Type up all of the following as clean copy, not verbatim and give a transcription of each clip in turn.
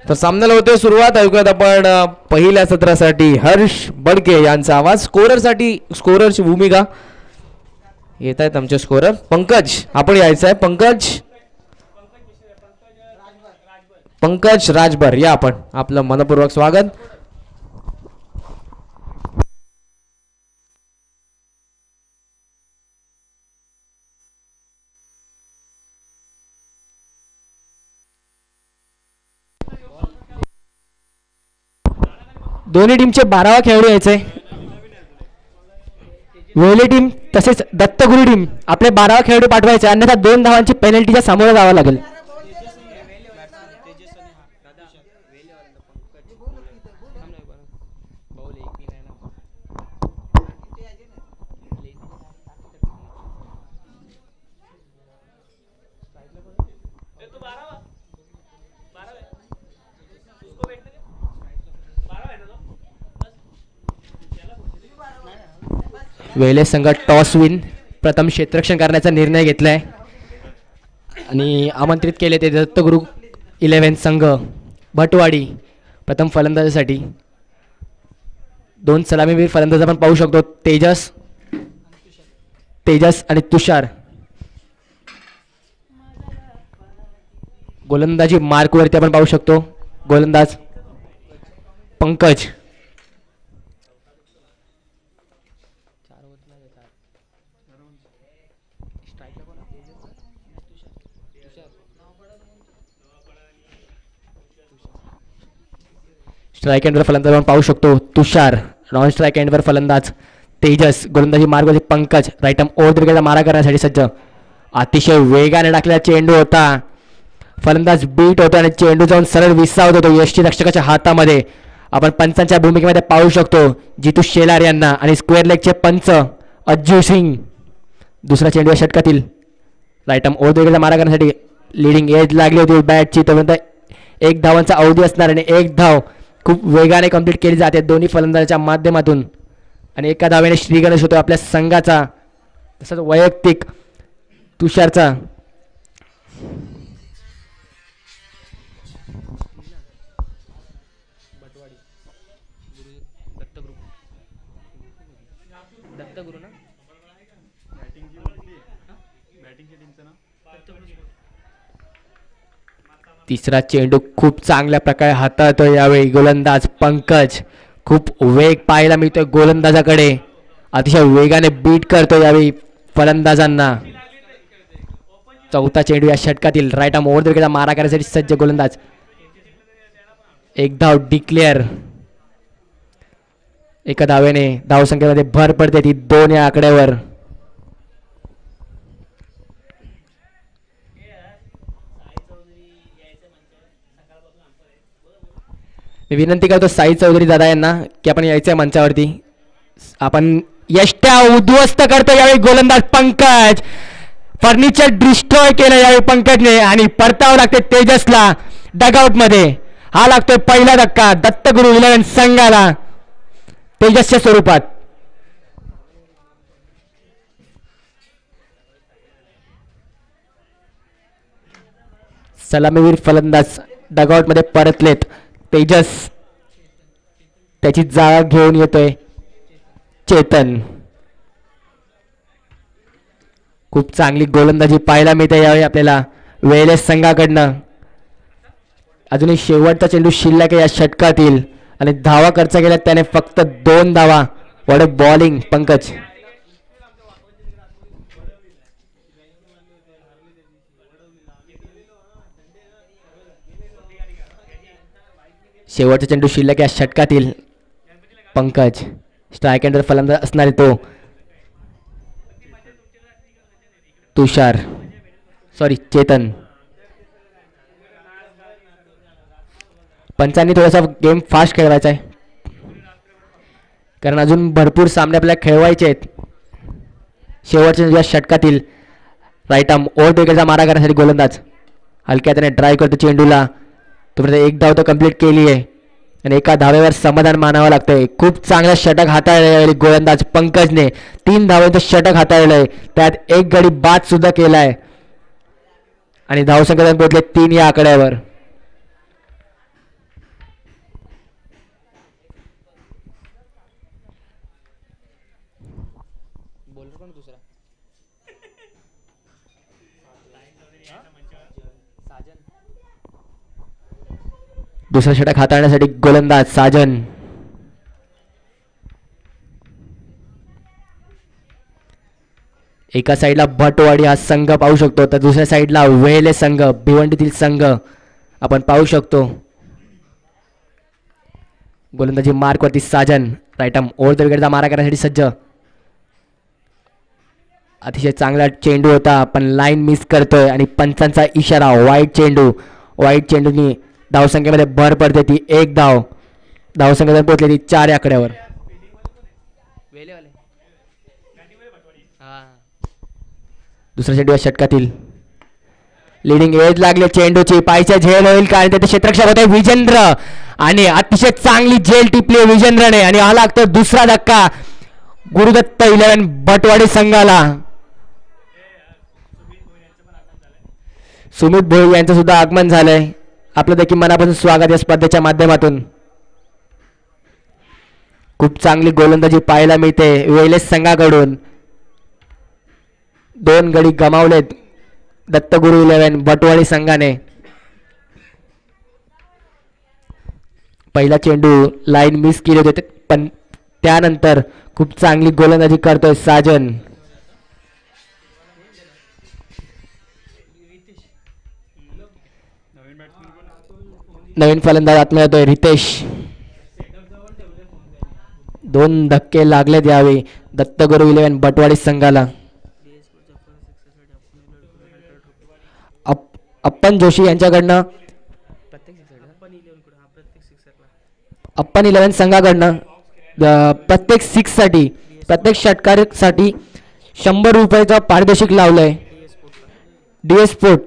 तर सामन्याला होते सुरुवात. ऐकूयात आपण पहिल्या सत्रासाठी हर्ष बडके यांचा आवाज. स्कोररसाठी स्कोररची भूमिका येत आहेत आमचे स्कोरर पंकज. आपण यायचं आहे पंकज राजभर. या आपण, आपलं मनपूर्वक स्वागत. दोन्ही टीमचे 12वा खेळाडू यायचे. वेले टीम तसेच दत्तगुरु टीम आपले 12वा खेळाडू पाठवायचे, अन्यथा 2 धावांची पेनल्टीच्या सामोरं जावं लागेल. वेले संघ टॉस विन प्रथम क्षेत्ररक्षण करण्याचा निर्णय घेतलाय आणि आमंत्रित केले ते दत्तगुरु 11 संघ भटवाडी प्रथम फलंदाजीसाठी. 2 सलामीवीर फलंदाज आपण पाहू शकतो, तेजस आणि तुषार. गोलंदाजी मार्कवरती आपण पाहू शकतो गोलंदाज पंकज. स्ट्राईक एंडवर फलंदाज आपण पाहू शकतो तुषार. नॉन स्ट्राईक एंडवर फलंदाज तेजस. गोलंदाजी मार्गवरती पंकज. राईट आर्म ओव्हर विकेटचा मारा करण्यासाठी सज्ज. अतिशय वेगाने टाकलेला चेंडू होता. फलंदाज बीट होतो आणि चेंडू जाऊन सरळ विसावत होतो यष्टीरक्षकाच्या हातामध्ये. आपण पंचांच्या भूमिकेमध्ये पाहू शकतो जितू शेलार यांना आणि स्क्वेअर लेगचे पंच अज्जू सिंग. दुसरा चेंडू या षटकातील. राईट आर्म ओव्हर विकेटचा मारा करण्यासाठी लिडिंग एज लागली होती बॅटची. तोपर्यंत 1 धावांचा अवधी असणार आणि 1 धाव खूप वेगाने कंप्लीट केली जाते दोन्ही फलंदाजाच्या माध्यमातून. आणि एका धावेने श्रीगणेश होतो आपल्या संघाचा, तसंच वैयक्तिक तुषारचा. तिसरा चेंडू खूप चांगल्या प्रकारे हाताळतोय यावेळी गोलंदाज पंकज. खूप वेग पाहायला मिळतोय गोलंदाजाकडे. अतिशय वेगाने बीट करतो यावेळी फलंदाजांना. चौथा चेंडू या षटकातील. राईट आर्म ओव्हर द विकेटचा मारा करण्यासाठी सज्ज गोलंदाज. 1 धाव डिक्लेअर. एका धावेने धावसंख्येमध्ये भर पडते ती 2 या आकड्यावर. मी विनंती करतो साई चौधरी दादा यांना की आपण यायचं आहे मंचावरती. आपण यष्ट्या उद्ध्वस्त करतो यावेळी गोलंदाज पंकज. फर्निचर डिस्ट्रॉय केलं यावेळी पंकजने आणि परतावं लागते तेजसला डगआउट मध्ये. हा लागतोय पहिला धक्का दत्तगुरु 11 संघाला तेजसच्या स्वरूपात. सलामीवीर फलंदाज डगआउट मध्ये परतलेत. तेजस त्याची जागा घेऊन येतोय चेतन. खूप चांगली गोलंदाजी पाहायला मिळते यावेळी आपल्याला वेले संघाकडनं. अजूनही शेवटचा चेंडू शिल्लक आहे या षटकातील आणि धावा खर्च केल्या त्याने फक्त 2 धावा. What a bowling Pankaj. शेवटचा चेंडू शिल्लक या षटकातील. पंकज स्ट्राईक एंडर फलंदाज असणारे तो तुषार चेतन. पंचांनी थोडासा गेम फास्ट खेळवायचा आहे कारण अजून भरपूर सामने आपल्याला खेळवायचे आहेत. शेवटच्या या षटकातील. राईट आर्म ओव्हर द विकेटचा मारा करण्यासाठी गोलंदाज हलक्या त्याने ड्राईव्ह करतो चेंडूला. तोपर्यंत 1 धाव तर कंप्लीट केली आहे आणि एका धावेवर समाधान मानावं लागतंय. खूप चांगला षटक हाताळलंय गोलंदाज पंकजने. 3 धावांचं षटक हाताळलंय, त्यात 1 गडी बाद सुद्धा केलाय आणि धावसंख्या पोहोचले 3 या आकड्यावर. दुसरा षटक हाताळण्यासाठी गोलंदाज साजन. एका साईडला भटवाडी हा संघ पाहू शकतो, तर दुसऱ्या साईडला वेले संघ, भिवंडीतील संघ आपण पाहू शकतो. गोलंदाजी मार्कवरती Sajan. Right arm over the विकेटचा मारा करण्यासाठी सज्ज. अतिशय चांगला चेंडू होता पण लाईन मिस करतोय आणि पंचांचा इशारा. वाईट चेंडू. वाईट चेंडूनी धावसंख्येमध्ये भर पडते ती 1 धाव. धावसंख्या पोहोचली ती 4 आकड्यावर. दुसऱ्या चेंडू षटकातील लिडिंग एज लागले चेंडूची. पायच्या झेल होईल का आणि त्याचे क्षेत्ररक्षक होते विजेंद्र आणि अतिशय चांगली झेल टिपली विजेंद्रने आणि हा लागतो दुसरा धक्का गुरुदत्त 11 भटवाडी संघाला. सुमित भोई यांचं सुद्धा आगमन झालंय. आपलं देखील मनापासून स्वागत या स्पर्धेच्या माध्यमातून. खूप चांगली गोलंदाजी पाहायला मिळते वेलेस संघाकडून. 2 गडी गमावलेत दत्तगुरु 11 भटवाडी संघाने. पहिला चेंडू लाईन मिस केली होती पण त्यानंतर खूप चांगली गोलंदाजी करतोय साजन. नवीन फलंदाज आत मिळतोय रितेश. 2 धक्के लागलेत यावेळी दत्तगुरु 11 भटवाडी संघाला. अप्पन जोशी यांच्याकडनं अप्पन 11 संघाकडनं प्रत्येक 6 साठी प्रत्येक षटकारासाठी 100 रुपयाचं पारितोषिक लावलंय. DS स्पोर्ट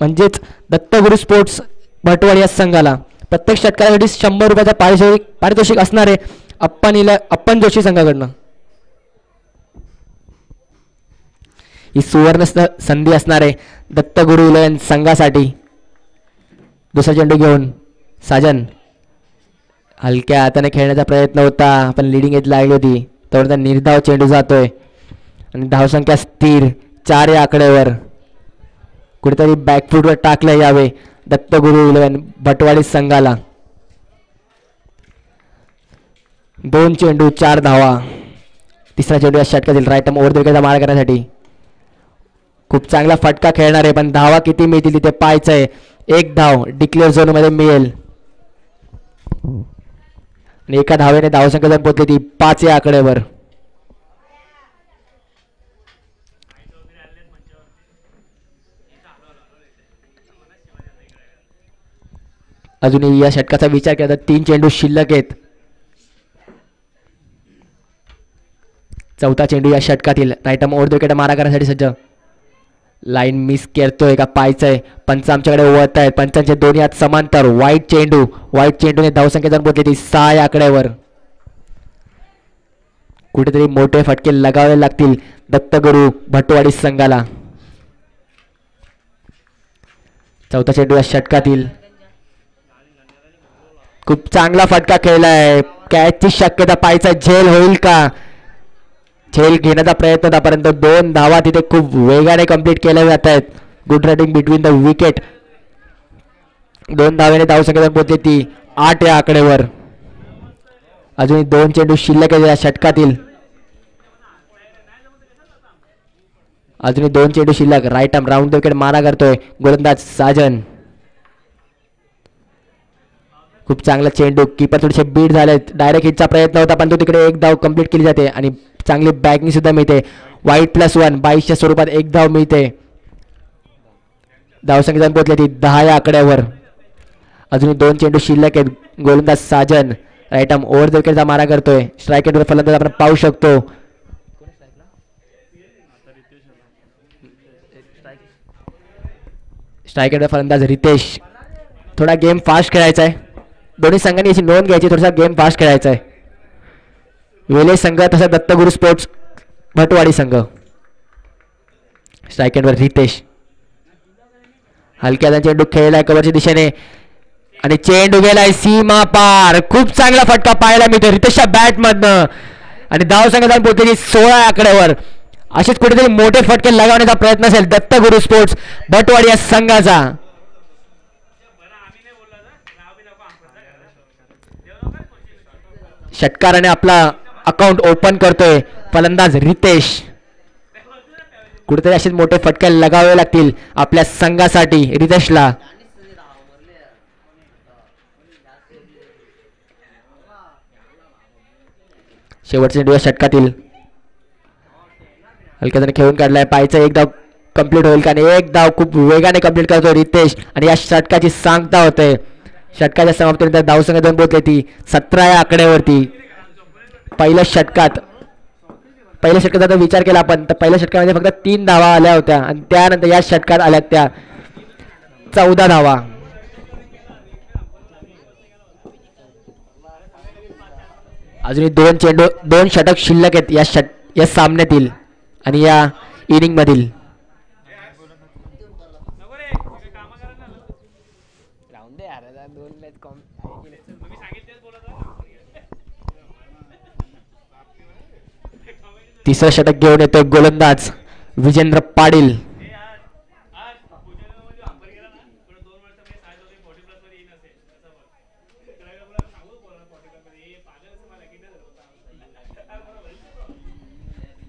म्हणजेच दत्तगुरु स्पोर्ट्स भटवाडी या संघाला प्रत्येक षटकारासाठी 100 रुपयाचा पारितोषिक असणार आहे अप्पन जोशी संघाकडनं. ही सुवर्ण संधी असणार आहे दत्तगुरु 11 संघासाठी. दुसरा चेंडू घेऊन साजन. हलक्या हाताने खेळण्याचा प्रयत्न होता पण लिडिंग एज लागली होती. तेवढा निर्धाव चेंडू जातोय आणि धावसंख्या स्थिर 4 या आकड्यावर. कुठेतरी बॅकफूटवर टाकलं यावे दत्तगुरु 11 भटवाडी संघाला. 2 चेंडू 4 धावा. तिसरा चेंडू या षटकातील राईट आर्म ओव्हर द विकेटचा मारा करण्यासाठी. खूप चांगला फटका खेळणार आहे पण धावा किती मिळतील तिथे पाहायचं आहे. 1 धाव डिक्लेअर झोन मध्ये मिळेल आणि एका धावेने धावसंख्या पोहोचली ती 5 या आकड्यावर. अजूनही या षटकाचा विचार केला तर 3 चेंडू शिल्लक आहेत. चौथा चेंडू या षटकातील right arm over the wicket मारा करण्यासाठी सज्ज. लाईन मिस करतोय का पाहायचंय. पंच आमच्याकडे वळत आहेत. पंचांचे दोन्ही हात समांतर. वाईट चेंडूने धावसंख्या जाऊन पोहोचली ती 6 या आकड्यावर. कुठेतरी मोठे फटके लगावे लागतील दत्तगुरु भटवाडी संघाला. चौथा चेंडू या षटकातील खूप चांगला फटका खेळलाय. कॅचची शक्यता पाहायचा. झेल होईल का. झेल घेण्याचा प्रयत्न होता परंतु 2 धावा तिथे खूप वेगाने कंप्लीट केल्या जात आहेत. Good riding between the wicket. 2 धावेने धावसंख्या पोहोचली ती 8 या आकड्यावर. अजूनही 2 चेंडू शिल्लक आहे या षटकातील. अजूनही 2 चेंडू शिल्लक. Right arm round the wicket मारा करतोय गोलंदाज साजन. खूप चांगला चेंडू. कीपर थोडेसे बीट झालेत. डायरेक्ट हिटचा प्रयत्न होता पण तो तिकडे 1 धाव कंप्लीट केली जाते आणि चांगली बॅटिंग सुद्धा मिळते. वाईट +1 22च्या स्वरूपात 1 धाव मिळते. धावसंख्या जाऊन पोहोचली ती 10 या आकड्यावर. अजूनही 2 चेंडू शिल्लक आहेत. गोलंदाज Sajan right arm over the विकेटचा मारा करतोय. स्ट्राईक एंडवर फलंदाज आपण पाहू शकतो. स्ट्राईक एंडवर फलंदाज रितेश. थोडा गेम फास्ट खेळायचा आहे. दोन्ही संघांनी याची नोंद घ्यायची. थोडासा गेम फास्ट खेळायचा आहे. वेले संघ तसा दत्तगुरु स्पोर्ट्स भटवाडी संघ. स्ट्राईक एंडवर रितेश. हलक्या चेंडू खेळलाय कव्हरच्या दिशेने आणि चेंडू गेलाय सीमा पार. खूप चांगला फटका पाहायला मिळतो रितेशच्या बॅट मधनं आणि धावसंख्या जाऊन पोहोचली 16 आकड्यावर. असेच कुठेतरी मोठे फटके लगावण्याचा प्रयत्न असेल दत्तगुरु स्पोर्ट्स भटवाडी या संघाचा. षटकाराने आपला अकाउंट ओपन करतोय फलंदाज रितेश. कुठेतरी असेच मोठे फटके लगावे लागतील आपल्या संघासाठी रितेशला. शेवटच्या चेंडू षटकातील हलक्याने खेळून काढलाय. पायचा एक धाव कंप्लीट होईल का? एक धाव खूप वेगाने कंप्लीट करतो रितेश आणि या षटकाची सांगता होते. षटकाच्या समाप्तीनंतर धावसंख्या 2 पोहोचली ती 17 या आकड्यावरती. पहिल्या षटकाचा जर विचार केला आपण तर पहिल्या षटकामध्ये फक्त 3 धावा आल्या होत्या आणि त्यानंतर या षटकात आल्या त्या 14 धावा. अजूनही 2 षटक शिल्लक आहेत या सामन्यातील आणि या इनिंग मधील. तिसरं षटक घेऊन येतोय गोलंदाज विजेंद्र पाटील.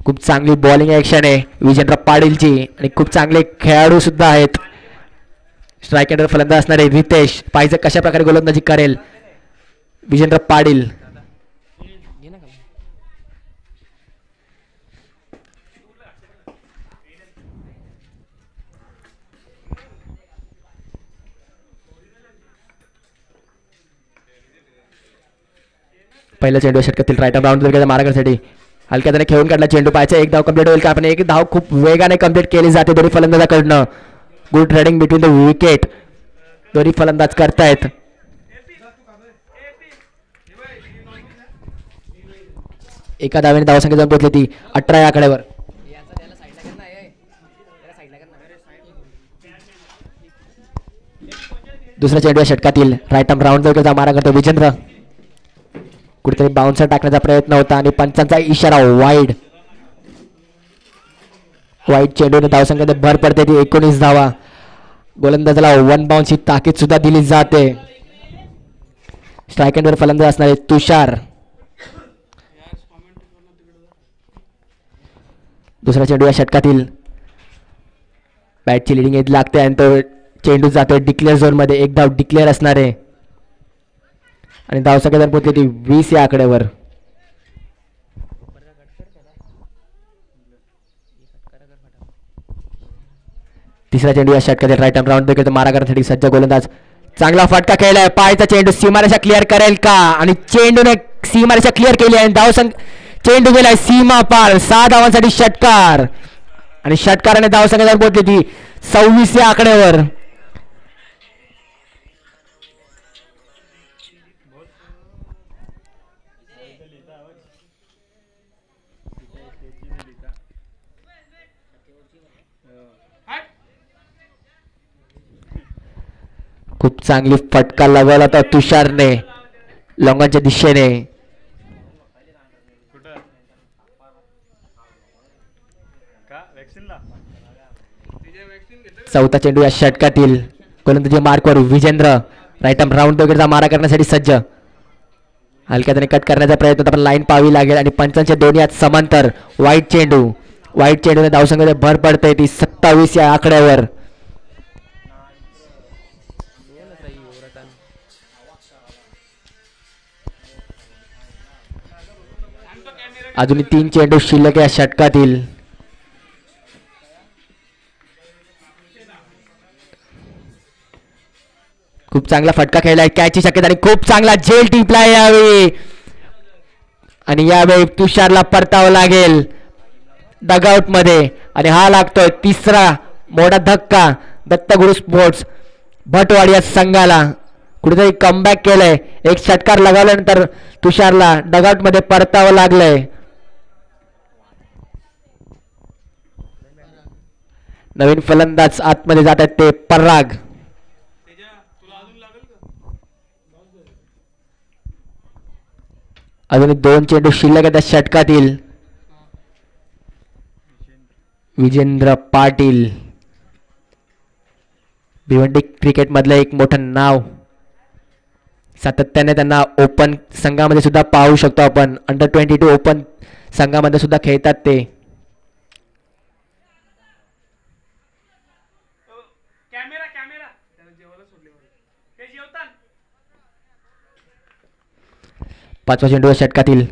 खूप चांगली बॉलिंग ऍक्शन आहे विजेंद्र पाटीलची आणि खूप चांगले खेळाडू सुद्धा आहेत. स्ट्राईक एंडर फलंदाज असणारे रितेश. पाहिजे कशा प्रकारे गोलंदाजी करेल विजेंद्र पाटील. पहिल्या चेंडू षटकातील राईट आर्म राऊंड मारा करण्यासाठी हलक्याने खेळून काढला चेंडू. पाहायचा एक धाव कंप्लीट होईल का? आपण एक धाव खूप वेगाने कंप्लीट केली जाते दोन्ही फलंदाजाकडनं. Good running between the wicket दोन्ही फलंदाज करतायत. एका धावेने धावसंख्या जाऊन पोहोचली ती 18 या आकड्यावर. दुसऱ्या चेंडू षटकातील राईट आर्म राऊंड मारा करतो विजेंद्र. कुठेतरी बाउन्सर टाकण्याचा प्रयत्न होता आणि पंचांचा इशारा वाईड. चेंडूने धावसंख्येत भर पडते ती 19 धावा. गोलंदाजाला 1 बाउन्सची ताकीद सुद्धा दिली जाते. स्ट्राईक एंडवर फलंदाज असणारे तुषार. दुसरा चेंडू या षटकातील बॅटची लिडिंग एज लागते आणि तो चेंडू जातोय डिक्लेअर झोन मध्ये. एक धाव डिक्लेअर असणारे आणि धावसंख्या पोहोचली ती 20 या आकड्यावर. तिसरा चेंडू या षटकातील राईट आर्म राऊंड मारा करण्यासाठी सज्ज गोलंदाज. चांगला फटका खेळलाय. पायचा चेंडू सीमारेषा क्लिअर करेल का? आणि चेंडूने सीमारेषा क्लिअर केली आहे. चेंडू गेलाय सीमा पार. 6 धावांसाठी षटकार आणि षटकाराने धावसंख्या पोहोचली ती 26 या आकड्यावर. खूप चांगली फटका लगावला होता तुषारने लॉंगांच्या दिशेने. चौथा चेंडू या षटकातील गोलंदाजी मार्कवर विजेंद्र. राईट आर्म राऊंड वगैरेचा मारा करण्यासाठी सज्ज. हलक्याने कट करण्याचा प्रयत्न आपण लाईन पाहावी लागेल आणि पंचांच्या दोन्ही हात समांतर. वाईट चेंडूने धावसंख्येत भर पडते ती 27 या आकड्यावर. अजूनही 3 चेंडू शिल्लक या षटकातील. खूप चांगला फटका खेळलाय. कॅचची शक्यता आणि खूप चांगला झेल टिपलाय यावेळी आणि यावेळी तुषारला परतावं लागेल डगआउट मध्ये आणि हा लागतोय तिसरा मोठा धक्का दत्तगुरु स्पोर्ट्स भटवाडी या संघाला. कुठेतरी कमबॅक केलंय. एक षटकार लगावल्यानंतर तुषारला डगआउट मध्ये परतावं लागलंय. नवीन फलंदाज आतमध्ये जात आहेत ते पराग. अजून 2 चेंडू शिल्लक आहेत षटकातील. विजेंद्र पाटील भिवंडी क्रिकेट मधलं एक मोठं नाव सातत्याने त्यांना ओपन संघामध्ये सुद्धा पाहू शकतो आपण. अंडर-22 ओपन संघामध्ये सुद्धा खेळतात ते. पाचवा चेंडू षटकातील.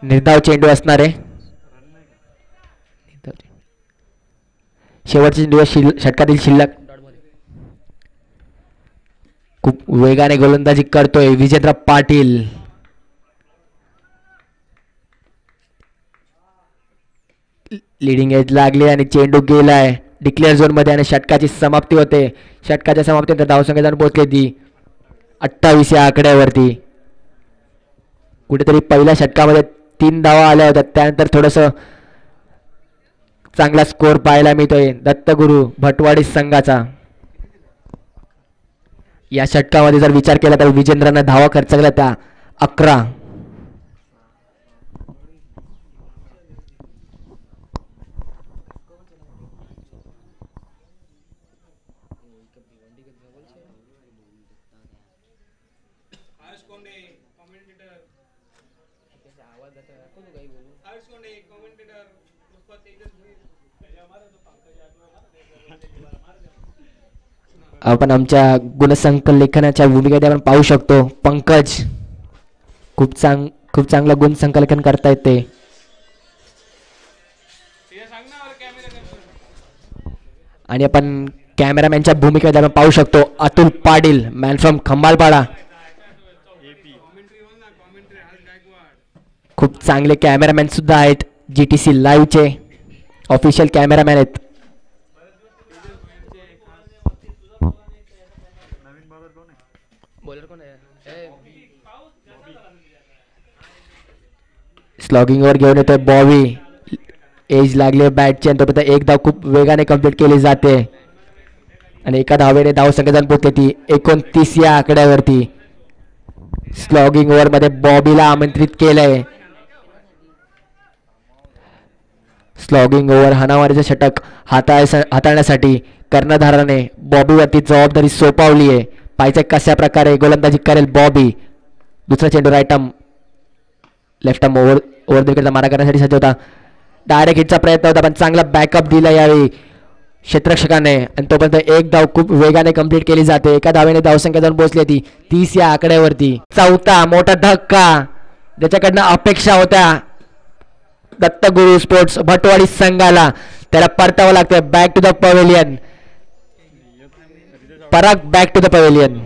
निर्धाव चेंडू असणार आहे. शेवटचे चेंडू षटकातील शिल्लक. खूप वेगाने गोलंदाजी करतोय विजेंद्र पाटील. लिडिंग एज लागली आणि चेंडू गेलाय डिक्लेअर झोन मध्ये आणि षटकाची समाप्ती होते. षटकाच्या समाप्तीनंतर धावसंख्या जाऊन पोहोचली ती 28 या आकड्यावरती. कुठेतरी पहिल्या षटकामध्ये 3 धावा आल्या होत्या, त्यानंतर थोडस चांगला स्कोर पाहायला मिळतोय दत्तगुरु भटवाडी संघाचा. या षटकामध्ये जर विचार केला तर विजेंद्रांना धावा खर्चल्या त्या 11. आपण आमच्या गुणसंकलनाच्या भूमिकेत आपण पाहू शकतो पंकज खूप चांगलं गुणसंकलन करतायत ते. आणि आपण कॅमेरामॅनच्या भूमिकेत आपण पाहू शकतो अतुल पाटील मॅन फ्रॉम खंबालपाडा. खूप चांगले कॅमेरामॅन सुद्धा आहेत. GTC लाईव्हचे ऑफिशियल कॅमेरामॅन आहेत. स्लॉगिंग वर घेऊन येतोय बॉबी. एज लागले बॅटची आणि तोपर्यंत एक धाव खूप वेगाने कंप्लीट केली जाते आणि एका धावेने धावसंख्या जाऊन पोहोचली ती 29 या आकड्यावरती. स्लॉगिंग ओव्हर मध्ये बॉबीला आमंत्रित केलंय. स्लॉगिंग ओव्हर हाणामारीचे षटक हाताळण्यासाठी कर्णधाराने बॉबीवरती जबाबदारी सोपवली आहे. पाहिजे कशा प्रकारे गोलंदाजी करेल बॉबी. दुसरा चेंडू right arm left arm over विकेटला मारा करण्यासाठी सज्ज होता. डायरेक्ट हिटचा प्रयत्न होता पण चांगला बॅकअप दिला यावेळी क्षेत्ररक्षकाने आणि तोपर्यंत एक धाव खूप वेगाने कंप्लीट केली जाते. एका धावेने धावसंख्या जाऊन पोहोचली ती 30 या आकड्यावरती. चौथा मोठा धक्का ज्याच्याकडनं अपेक्षा होत्या दत्तगुरु स्पोर्ट्स भटवाडी संघाला त्याला परतावं लागतं. Back to the pavilion. Parag back to the pavilion.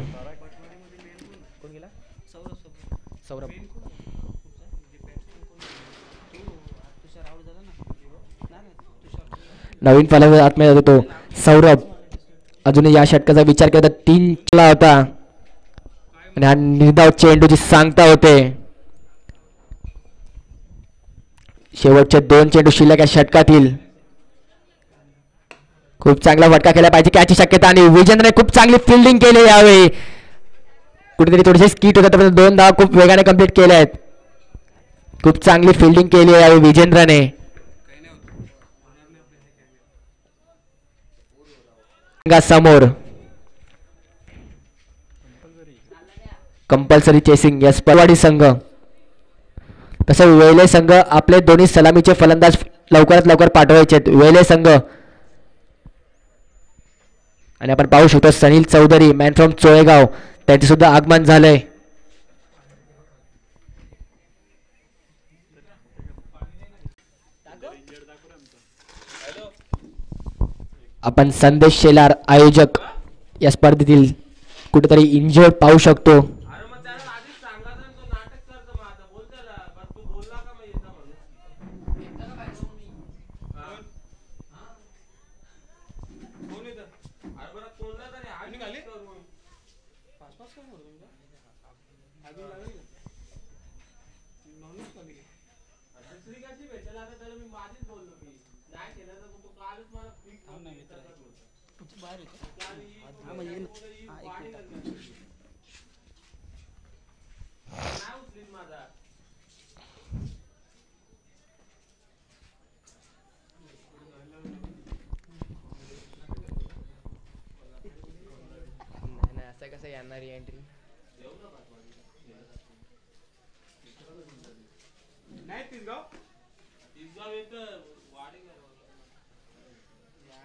नवीन फलंदाज आत्महत्या होतो सौरभ. अजूनही या षटकाचा विचार केला तर 3 चला होता आणि हा निर्धाव चेंडूची सांगता होते. शेवटचे 2 चेंडू शिल्लक या षटकातील. खूप चांगला फटका केला पाहिजे त्याची शक्यता आणि विजेंद्रने खूप चांगली फिल्डिंग केली यावेळी. कुठेतरी थोडेसे स्किट होतात पण 2 धावा खूप वेगाने कंप्लीट केल्या आहेत. खूप चांगली फिल्डिंग केली आहे यावेळी विजेंद्रने. समोर कंपल्सरी चेसिंग या स्पर्वाडी संघ. तसं वेले संघ आपले दोन्ही सलामीचे फलंदाज लवकरात लवकर पाठवायचे आहेत. वेले संघ आणि आपण पाहू शकतो सनील चौधरी मॅन फ्रॉम चोळेगाव त्यांचे सुद्धा आगमन झालंय. आपण संदेश शेलार आयोजक या स्पर्धेतील कुठेतरी इंजर्ड पाहू शकतो.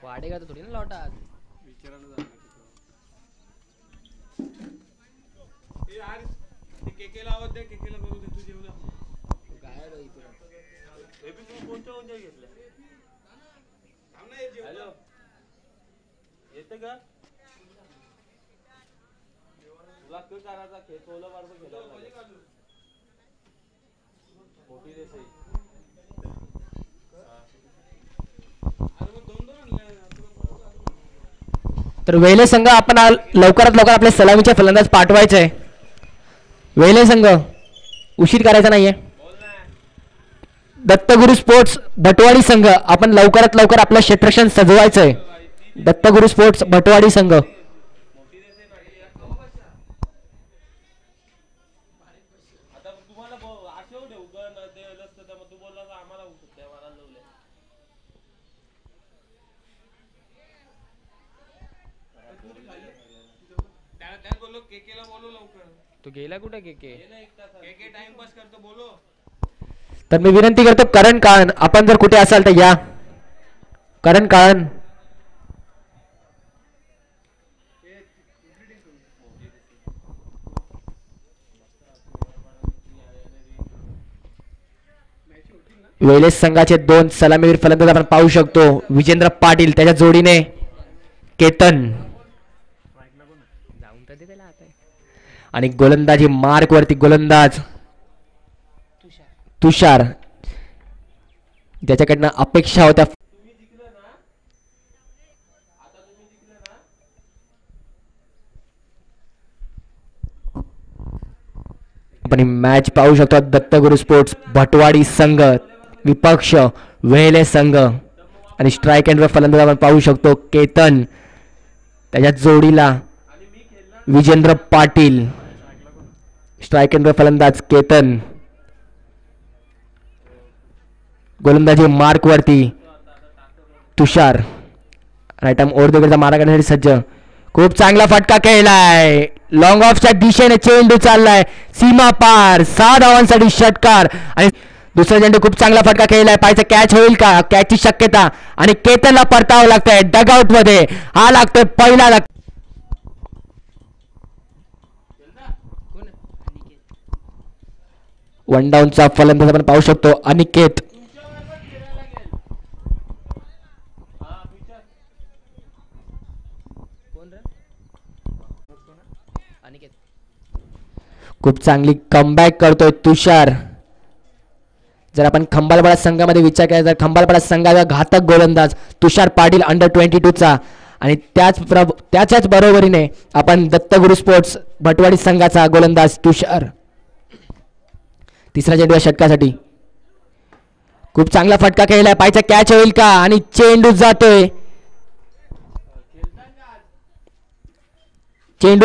वाडेगा तर थोडी ना लॉटात. येते का तुला काय करायचा खेळ सोला बरोबर खेळायला मोठी देश आहे. तर वेले संघ आपण लवकरात लवकर आपल्या सलामीचे फलंदाज पाठवायचे आहे. वेले संघ उशीर करायचा नाहीये. दत्तगुरु स्पोर्ट्स भटवाडी संघ आपण लवकरात लवकर आपलं क्षेत्ररक्षण सजवायचं आहे. दत्तगुरु स्पोर्ट्स भटवाडी संघ तू गेला कुठे के टाइमपास करतो बोलो. तर मी विनंती करतो करण काळन आपण जर कुठे असाल तर या. करण काळन वेलेस संघाचे 2 सलामीवीर फलंदाज आपण पाहू शकतो. विजेंद्र पाटील त्याच्या जोडीने केतन आणि गोलंदाजी मार्क वरती गोलंदाज तुषार ज्याच्याकडनं अपेक्षा होत्या. आपण मॅच पाहू शकतो. दत्तगुरु स्पोर्ट्स भटवाडी संघ विपक्ष वेले संघ आणि स्ट्राईक एंड फलंदाज आपण पाहू शकतो. केतन त्याच्या जोडीला विजेंद्र पाटील स्ट्राईक एंड फलंदाज केतन गोलंदाजी मार्क वरती तुषार राईट आर्म ओव्हर मारा करण्यासाठी सज्ज. खूप चांगला फटका खेळलाय. लॉंग ऑफच्या दिशेने चेंडू चाललाय सीमा पार 6 धावांसाठी षटकार आणि दुसरा चेंडू खूप चांगला फटका खेळलाय. पायचा कॅच होईल का कॅचची शक्यता आणि केतनला परतावं लागतंय डगआउट मध्ये. हा लागतोय पहिला वन डाऊनचा फलंदाज आपण पाहू शकतो अनिकेत. खूप चांगली कमबॅक करतोय तुषार. जर आपण खंबालपाडा संघामध्ये विचार केला तर खंबालपाडा संघाचा घातक गोलंदाज तुषार पाटील अंडर-22 चा आणि त्याच्याच बरोबरीने आपण दत्तगुरु स्पोर्ट्स भटवाडी संघाचा गोलंदाज तुषार. तिसरा चेंडू षटकासाठी खूप चांगला फटका खेळलाय. पायचा कॅच होईल का आणि चेंडू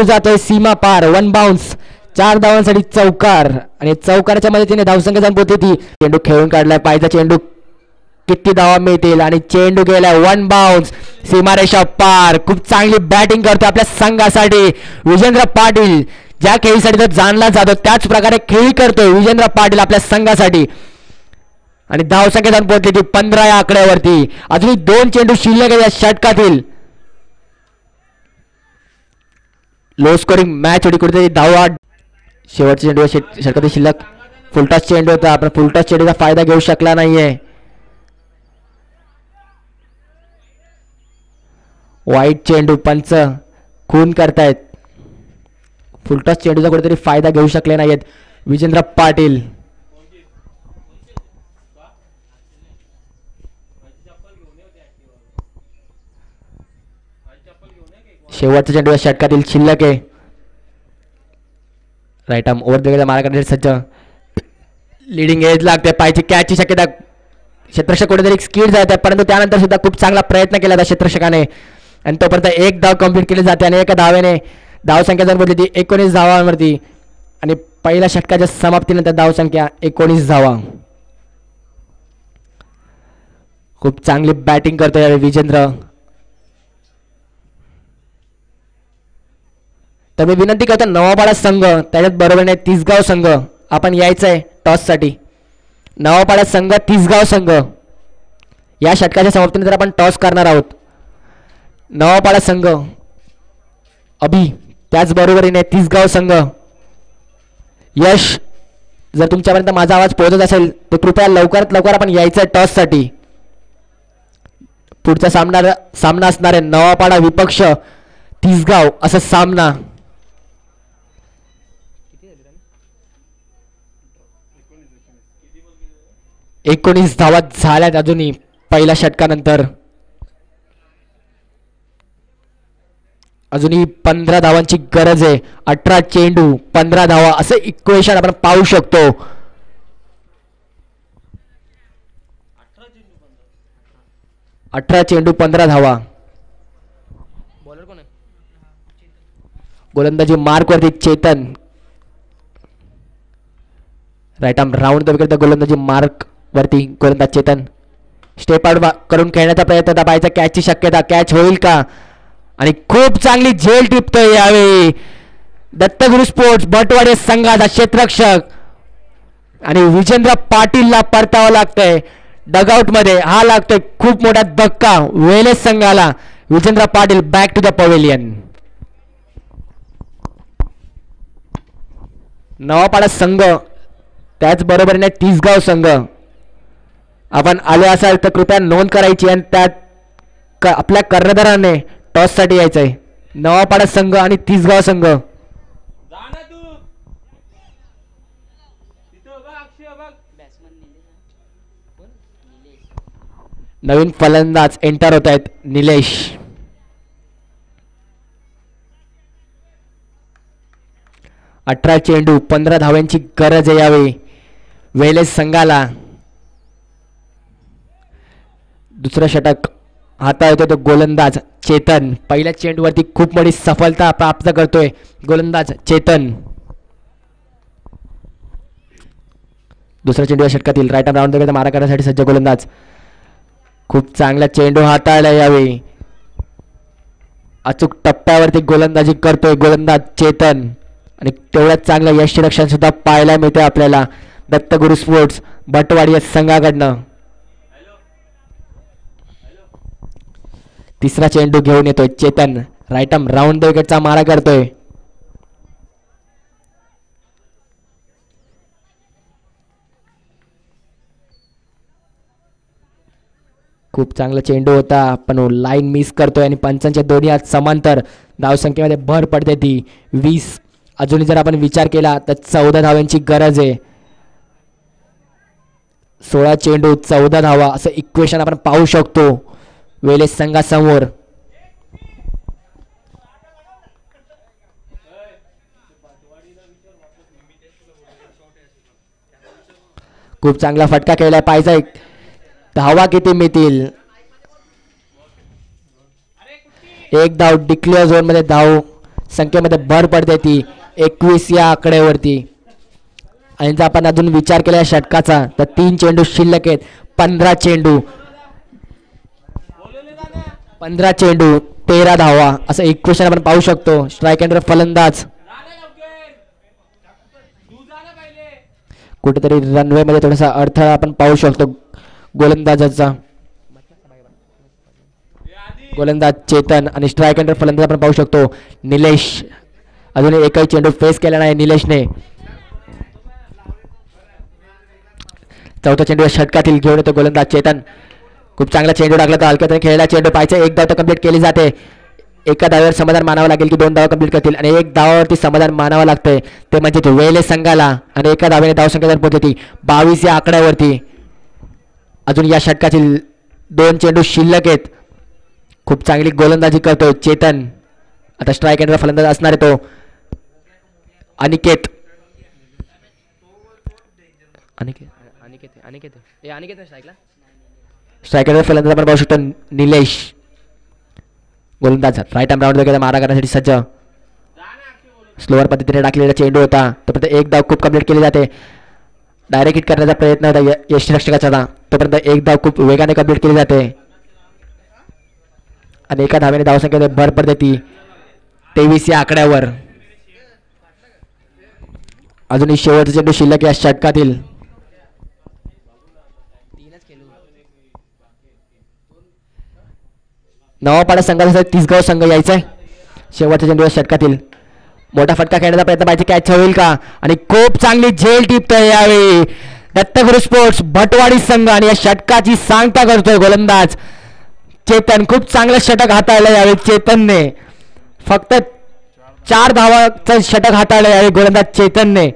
जातोय सीमा पार. 1 बाउन्स 4 धावांसाठी चौकार आणि चौकाराच्या मदतीने धावसंख्या जाऊन पोहोचली ती. चेंडू खेळून काढलाय. पायचा चेंडू किती धावा मिळतील आणि चेंडू गेलाय 1 बाउन्स सीमारेषा पार. खूप चांगली बॅटिंग करतो आपल्या संघासाठी विजेंद्र पाटील. ज्या खेळीसाठी तो जाणला जातो त्याच प्रकारे खेळी करतोय विजेंद्र पाटील आपल्या संघासाठी आणि धावसंख्या जाऊन पोहोचली ती 15 या आकड्यावरती. अजूनही 2 चेंडू शिल्लक आहे या षटकातील. लो स्कोरिंग मॅच होती कुठेतरी धावा. शेवटचा चेंडू षटकातील शिल्लक फुलटॉस चेंडू होता. आपण फुलटॉस चेंडूचा फायदा घेऊ शकला नाहीये. वाईट चेंडू पंच खून करतायत. फुलटॉस चेंडूचा कुठेतरी फायदा घेऊ शकले नाहीयेत विजेंद्र पाटील. शेवटचा चेंडू या षटकातील शिल्लक आहे. राईट आर्म ओव्हर द मारा करण्यासाठी सज्ज. लिडिंग एज लागते. पायची कॅचची शक्यता क्षेत्ररक्षक कुठेतरी स्किड जात आहे परंतु त्यानंतर सुद्धा खूप चांगला प्रयत्न केला त्या क्षेत्ररक्षकाने आणि तोपर्यंत 1 धाव कंप्लीट केली जाते आणि एका धावेने धावसंख्या जर बोलली ती 19 धावांवरती आणि पहिल्या षटकाच्या समाप्तीनंतर धावसंख्या 19 धावा. खूप चांगली बॅटिंग करतोय विजेंद्र. तर मी विनंती करतो नवापाडा संघ त्याच्यात बरोबरीने तिसगाव संघ आपण यायचं आहे टॉससाठी. नवापाडा संघ तिसगाव संघ या षटकाच्या समाप्तीनंतर आपण टॉस करणार आहोत. नवापाडा संघ अभि त्याचबरोबरीने तिसगाव संघ यश. जर तुमच्यापर्यंत माझा आवाज पोहोचत असेल तर कृपया लवकरात लवकर आपण यायचं आहे टॉससाठी. पुढचा सामना असणार आहे नवापाडा विपक्ष तिसगाव असा सामना. 19 धावा झाल्यात अजूनही पहिल्या षटकानंतर. अजूनही 15 धावांची गरज आहे. 18 चेंडू 15 धावा असं इक्वेशन आपण पाहू शकतो. 18 चेंडू 15 धावा. बॉलर कोण आहे? गोलंदाजी मार्क वरती Chetan. Right arm round the wicket. गोलंदाजी मार्क वरती गोलंदाज चेतन. स्टेप आउट करून खेळण्याचा प्रयत्न दाबायचा. कॅचची शक्यता. कॅच होईल का? आणि खूप चांगली झेल टिपतोय यावेळी दत्तगुरु स्पोर्ट्स भटवाडे संघाचा क्षेत्ररक्षक. आणि विजेंद्र पाटीलला परतावं लागतंय डगआउट मध्ये. हा लागतोय खूप मोठा धक्का वेलेस संघाला. Vijendra Patil back to the pavilion. Navapada संघ त्याचबरोबरीने तिसगाव संघ आपण आले असाल तर कृपया नोंद करायची आणि त्यात आपल्या कर्णधाराने टॉससाठी यायचं आहे. नवापाडा संघ आणि तिसगाव संघ. नवीन फलंदाज एंटर होत आहेत निलेश. अठरा चेंडू 15 धाव्यांची गरज आहे यावेळी वेलेस संघाला. दुसरं षटक हाताळतो तो गोलंदाज चेतन. पहिल्या चेंडूवरती खूप मोठी सफलता प्राप्त करतोय गोलंदाज चेतन. दुसऱ्या चेंडू या षटकातील राईट आर्म राऊंड मारा करण्यासाठी सज्ज गोलंदाज. खूप चांगला चेंडू हाताळला यावेळी. अचूक टप्प्यावरती गोलंदाजी करतोय गोलंदाज चेतन. आणि तेवढ्याच चांगलं यष्टिरक्षण सुद्धा पाहायला मिळतंय आपल्याला दत्तगुरु स्पोर्ट्स भटवाडी या संघाकडनं. तिसरा चेंडू घेऊन येतोय Chetan. Right arm round the विकेटचा मारा करतोय. खूप चांगला चेंडू होता पण लाईन मिस करतोय आणि पंचांच्या दोन्ही हात समांतर. धावसंख्येमध्ये भर पडते ती 20. अजूनही जर आपण विचार केला तर 14 धावांची गरज आहे. 16 चेंडू 14 धावा असं इक्वेशन आपण पाहू शकतो वेलेस संघासमोर. खूप चांगला फटका केलाय पाहिजे. धावा किती मिळतील? एक धाव. डिक्लेअर झोन मध्ये धाव संख्येमध्ये भर पडते ती 21 या आकड्यावरती. आणि जर आपण अजून विचार केला षटकाचा तर 3 चेंडू शिल्लक आहेत. 15 चेंडू 13 धावा असं इक्वेशन आपण पाहू शकतो. स्ट्राईक एंडर फलंदाज. कुठेतरी रनवे मध्ये थोडासा अडथळा आपण पाहू शकतो गोलंदाजाचा. गोलंदाज चेतन आणि स्ट्राईक एंडर फलंदाज आपण पाहू शकतो निलेश. अजून एकही चेंडू फेस केला नाही निलेशने. चौथा चेंडू षटकातील घेऊन येतो गोलंदाज चेतन. खूप चांगला चेंडू टाकला तर हलक्यात खेळला चेंडू पाहिजे. एक धाव तर कंप्लीट केली जाते. एका धावावर समाधान मानावं लागेल की 2 धावा कंप्लीट करतील आणि एक धावावरती समाधान मानावं लागतंय ते म्हणजे वेलेस संघाला. आणि एका धावेने धावसंख्या पोहोचली 22 या आकड्यावरती. अजून या षटकातील 2 चेंडू शिल्लक आहेत. खूप चांगली गोलंदाजी करतोय चेतन. आता स्ट्राईक एंडर फलंदाज असणार आहे तो अनिकेत. स्ट्राईक एंडर फलंदाज आपण पाहू शकतो निलेश. गोलंदाज राईट आर्म राऊंड वगैरे मारा करण्यासाठी सज्ज. स्लोअर पद्धतीने टाकलेला चेंडू होता तोपर्यंत एक धाव खूप कंप्लीट केली जाते. डायरेक्ट हिट करण्याचा प्रयत्न होता यष्टिरक्षकाचा तोपर्यंत एक धाव खूप वेगाने कंप्लीट केली जाते. आणि एका धावेने धावसंख्येमध्ये भर पडते ती 23 या आकड्यावर. अजूनही शेवटचा चेंडू शिल्लक या षटकातील. नवापाडा संघाचा तिसगाव संघ यायचा शेवटच्या चेंडू या षटकातील. मोठा फटका खेळण्याचा प्रयत्न पाहिजे, कॅच होईल का? आणि खूप चांगली झेल टिपतोय यावेळी दत्तगुरु स्पोर्ट्स भटवाडी संघ आणि या षटकाची सांगता करतोय गोलंदाज चेतन. खूप चांगलं षटक हाताळलं यावेळी चेतनने. फक्त 4 धावाचं षटक हाताळलं यावेळी गोलंदाज चेतनने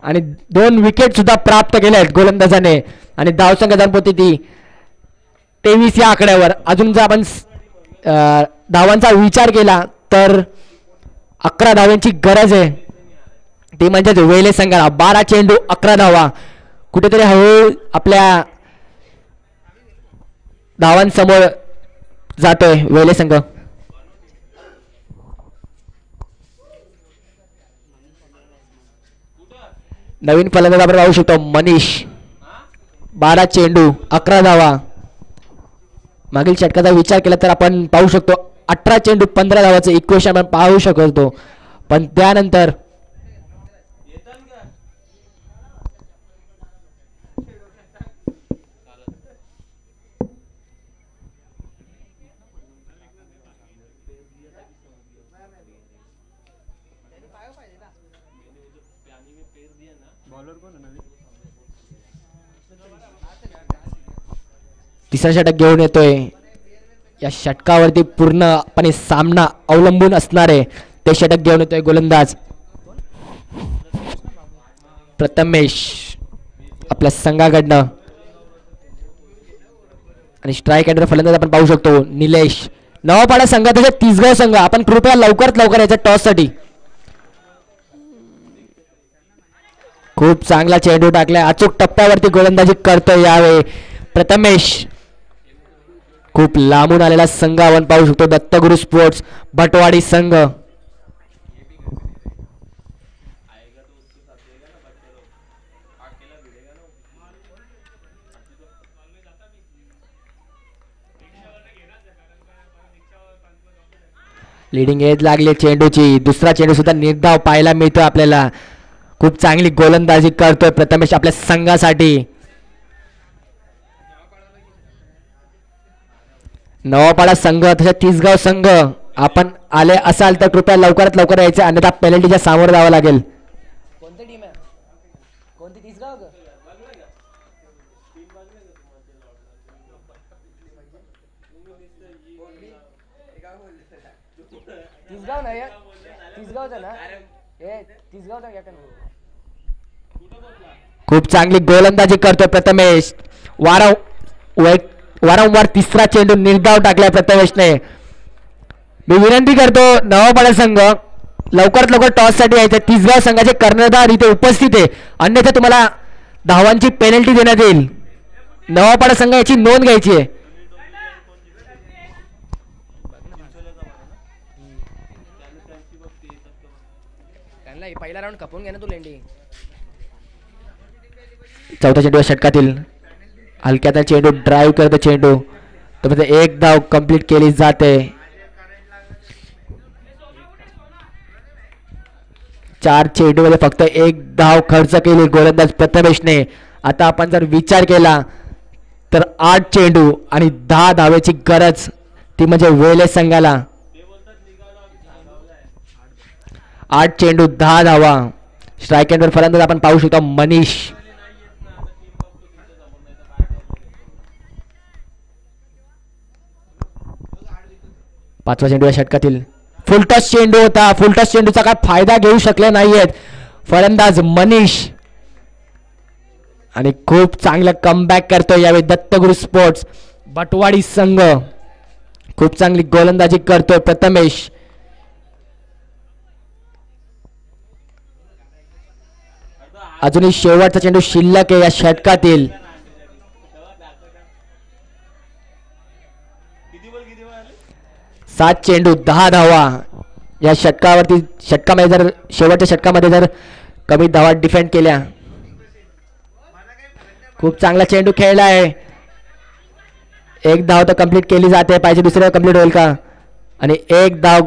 आणि 2 विकेट सुद्धा प्राप्त केल्या आहेत गोलंदाजाने. आणि धावसंख्या जाऊन पोहोचते ती 23 या आकड्यावर. अजून जर आपण धावांचा विचार केला तर 11 धावांची गरज आहे, ती म्हणजेच वेले संघाला. 12 चेंडू 11 धावा. कुठेतरी हळूहळू आपल्या धावांसमोर जातोय वेले संघ. नवीन फलंदाज आपण पाहू शकतो मनीष. 12 चेंडू 11 धावा. मागील षटकाचा विचार केला तर आपण पाहू शकतो 18 चेंडू 15 धावाचं इक्वेशन आपण पाहू शकतो. पण त्यानंतर तिसरा षटक घेऊन येतोय. या षटकावरती पूर्णपणे सामना अवलंबून असणार आहे ते षटक घेऊन येतोय गोलंदाज प्रथमेश आपल्या संघाकडनं. आणि स्ट्राईक अँडर फलंदाज आपण पाहू शकतो निलेश. नवापाडा संघात तिसगाव संघ आपण कृपया लवकरात लवकर याच्या टॉस साठी. खूप चांगला चेंडू टाकलाय, अचूक टप्प्यावरती गोलंदाजी करतोय यावेळी प्रथमेश. खूप लांबून आलेला संघ आपण पाहू शकतो दत्तगुरु स्पोर्ट्स भटवाडी संघ. लीडिंग एज लागली चेंडूची. दुसरा चेंडू सुद्धा निर्धाव पाहायला मिळतोय आपल्याला. खूप चांगली गोलंदाजी करतोय प्रथमेश आपल्या संघासाठी. नवापाडा संघ तसेच तिसगाव संघ आपण आले असाल तर कृपया लवकरात लवकर यायचे, अन्यथा पेनल्टीच्या सामोरं जावं लागेल. कोणती टीम आहे? कोणती तिसगाव का? तिसगाव नाही, तिसगावचा ना, हे तिसगावचा कॅप्टन. खूप चांगली गोलंदाजी करतोय प्रथमेश. वारंवार तिसरा चेंडू निर्धाव टाकलाय प्रथमेशने. मी विनंती करतो नवापाडा संघ लवकरात लवकर टॉस साठी यायचे. तिसगाव संघाचे कर्णधार इथे उपस्थित आहे, अन्यथा तुम्हाला धावांची पेनल्टी देण्यात येईल. नवापाडा संघ याची नोंद घ्यायची आहे. पहिला राऊंड कपून घे ना तू लेंडी. चौथा चेंडू षटकातील हलक्याचा चेंडू ड्राईव्ह करतो चेंडू. तर एक धाव कंप्लीट केली जाते. 4 चेंडूमध्ये फक्त 1 धाव खर्च केली गोलंदाज प्रथमेशने. आता आपण जर विचार केला तर 8 चेंडू आणि 10 धावेची गरज, ती म्हणजे वेले संघाला. 8 चेंडू 10 धावा. स्ट्राईक एंडवर फलंदाज आपण पाहू शकतो मनीष. पाचवा चेंडू या षटकातील फुलटॉस चेंडू होता. फुलटॉस चेंडूचा काय फायदा घेऊ शकले नाहीयेत फलंदाज मनीष. आणि खूप चांगलं कमबॅक करतोय यावेळी दत्तगुरु स्पोर्ट्स भटवाडी संघ. खूप चांगली गोलंदाजी करतोय प्रथमेश. अजूनही शेवटचा चेंडू शिल्लक आहे या षटकातील. 7 चेंडू 10 धावा. या षटकावरती षटकामध्ये जर शेवटच्या षटकामध्ये जर कमी धावा डिफेंड केल्या. खूप चांगला चेंडू खेळला आहे. 1 धाव तर कंप्लीट केली जाते पाहिजे, दुसऱ्या कंप्लीट होईल का? आणि 1 धाव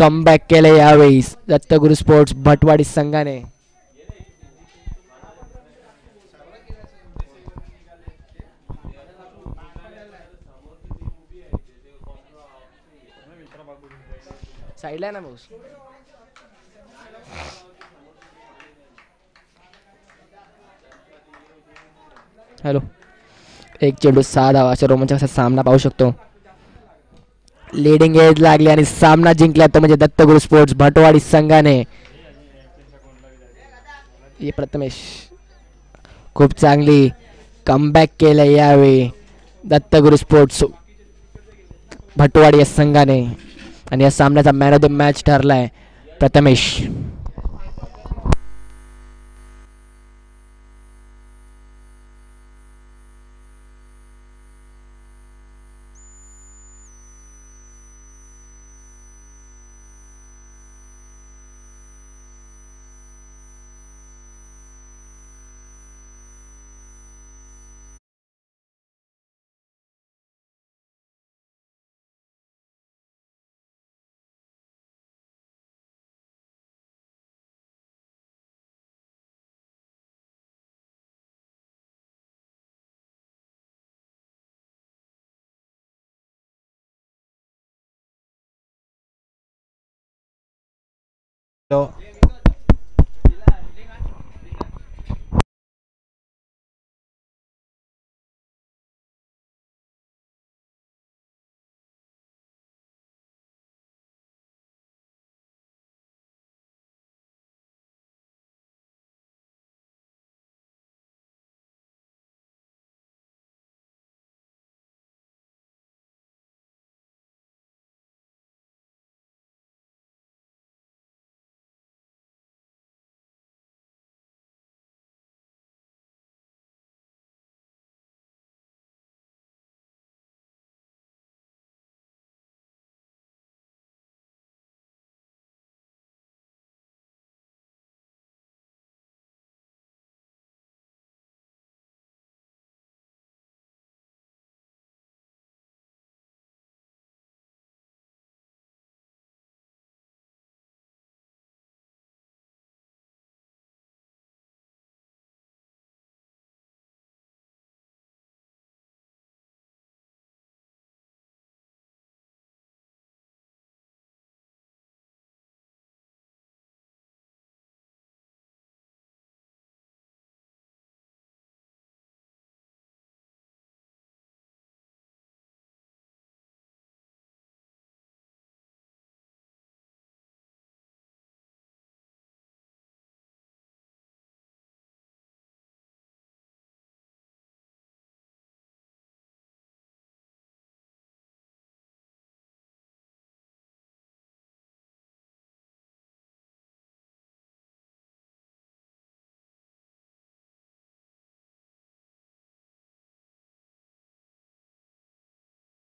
कमबॅक केलं यावेळेस दत्तगुरु स्पोर्ट्स भटवाडी संघाने. साईडला आहे ना भाऊ. हॅलो. एक चेंडू 6 धावा अशा रोमांचक असा सामना पाहू शकतो. लीडिंग एज लागली आणि सामना जिंकला तो म्हणजे दत्तगुरु स्पोर्ट्स भटवाडी संघाने. हे प्रथमेश खूप चांगली कमबॅक केलं यावेळी दत्तगुरु स्पोर्ट्स भटवाडी या संघाने. आणि या सामन्याचा मॅन ऑफ द मॅच ठरलाय प्रथमेश.